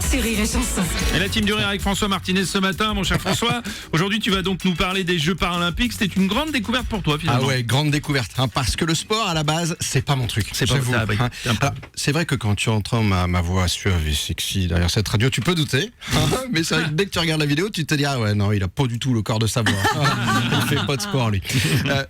c'est Rire et Chanson. Et la team du Rire avec François Martinez ce matin, mon cher François. Aujourd'hui, tu vas donc nous parler des Jeux Paralympiques. C'était une grande découverte pour toi, finalement. Ah ouais, grande découverte, parce que le sport à la base, c'est pas mon truc. C'est pas j'avoue, ça, oui. Alors, c'est vrai que quand tu entends ma voix suave et sexy derrière cette radio, tu peux douter. Mais c'est vrai que dès que tu regardes la vidéo, tu te dis ah ouais, non, il a pas du tout le corps de sa voix. Il fait pas de sport lui.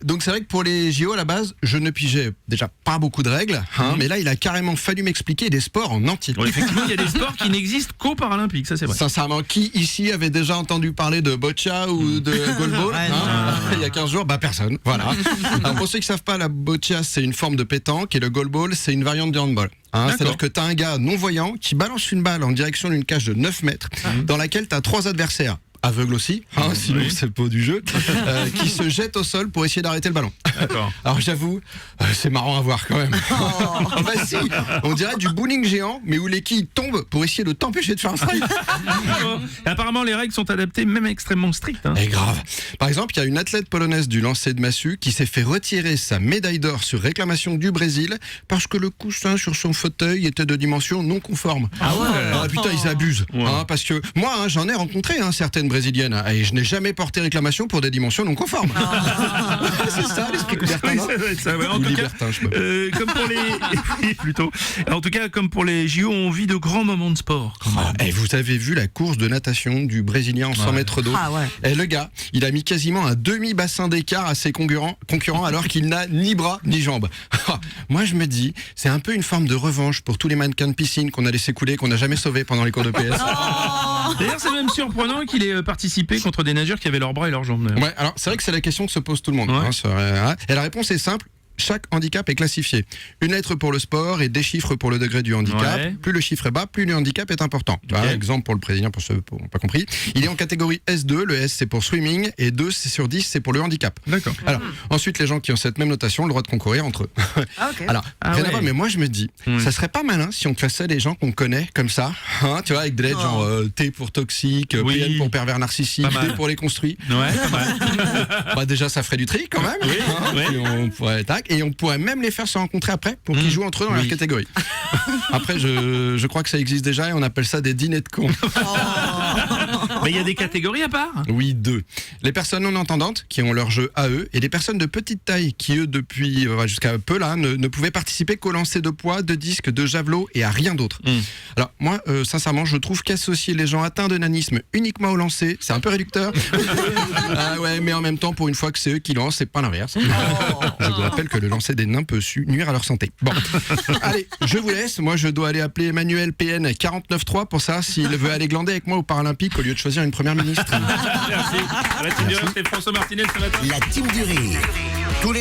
Donc c'est vrai que pour les JO à la base, je ne pigeais déjà pas beaucoup de règles, mais là il a carrément fallu m'expliquer des sports en entier. Bon, effectivement, il y a des sports qui n'existent qu'aux Paralympiques, ça c'est vrai. Sincèrement, qui ici avait déjà entendu parler de boccia ou de goalball il y a 15 jours? Bah personne, voilà. Alors pour ceux qui ne savent pas, la boccia c'est une forme de pétanque et le goalball c'est une variante du handball. C'est-à-dire que tu as un gars non-voyant qui balance une balle en direction d'une cage de 9 mètres dans laquelle tu as 3 adversaires. Aveugle aussi, sinon c'est le pot du jeu, qui se jette au sol pour essayer d'arrêter le ballon. D'accord. Alors j'avoue, c'est marrant à voir quand même. Bah si, on dirait du bowling géant, mais où les quilles tombent pour essayer de t'empêcher de faire un strike. Et apparemment, les règles sont adaptées, même extrêmement strictes. Et grave. Par exemple, il y a une athlète polonaise du lancer de massue qui s'est fait retirer sa médaille d'or sur réclamation du Brésil parce que le coussin sur son fauteuil était de dimension non conforme. Ah ouais. Ah putain, ils abusent. Ouais. Parce que moi, j'en ai rencontré certaines brésiliennes et je n'ai jamais porté réclamation pour des dimensions non conformes. C'est ça l'esprit Coubertin. Oui, ça doit être ça, ouais. En tout cas, comme pour les oui, plutôt. En tout cas, comme pour les JO, on vit de grands moments de sport. Et vous avez vu la course de natation du Brésilien en 100 mètres d'eau. Et le gars, il a mis quasiment un demi-bassin d'écart à ses concurrents alors qu'il n'a ni bras ni jambes. Moi, je me dis, c'est un peu une forme de revanche pour tous les mannequins de piscine qu'on a laissé couler, qu'on n'a jamais sauvés pendant les cours de PS. D'ailleurs, c'est même surprenant qu'il ait participé contre des nageurs qui avaient leurs bras et leurs jambes. Ouais, alors c'est vrai que c'est la question que se pose tout le monde. Et la réponse est simple. Chaque handicap est classifié. Une lettre pour le sport et des chiffres pour le degré du handicap. Ouais. Plus le chiffre est bas, plus le handicap est important. Okay. Exemple pour le Brésilien, pour ceux qui n'ont pas compris. Il est en catégorie S2. Le S, c'est pour swimming. Et 2 sur 10, c'est pour le handicap. D'accord. Alors, ensuite, les gens qui ont cette même notation ont le droit de concourir entre eux. Alors, rien à voir, mais moi, je me dis, ça serait pas malin si on classait les gens qu'on connaît comme ça. Tu vois, avec des lettres genre T pour toxique, PN pour pervers narcissique, D pour les construits. Ouais, pas mal. Déjà, ça ferait du tri quand même. Puis on pourrait, et on pourrait même les faire se rencontrer après pour qu'ils jouent entre eux dans leur catégorie. Après, je crois que ça existe déjà et on appelle ça des dîners de cons. Mais il y a des catégories à part. Oui, 2. Les personnes non entendantes qui ont leur jeu à eux et les personnes de petite taille qui, eux, depuis jusqu'à peu là, ne pouvaient participer qu'au lancer de poids, de disques, de javelot et à rien d'autre. Alors, moi, sincèrement, je trouve qu'associer les gens atteints de nanisme uniquement au lancer, c'est un peu réducteur. Mais en même temps, pour une fois que c'est eux qui lancent, c'est pas l'inverse. Je vous rappelle que le lancer des nains peut nuire à leur santé. Bon, allez, je vous laisse. Moi, je dois aller appeler Emmanuel PN 49.3 pour ça s'il veut aller glander avec moi aux Paralympiques au lieu de choisir une première ministre. Merci. La team du Rire, c'est François Martinez ce matin. La team du Rire. Tous les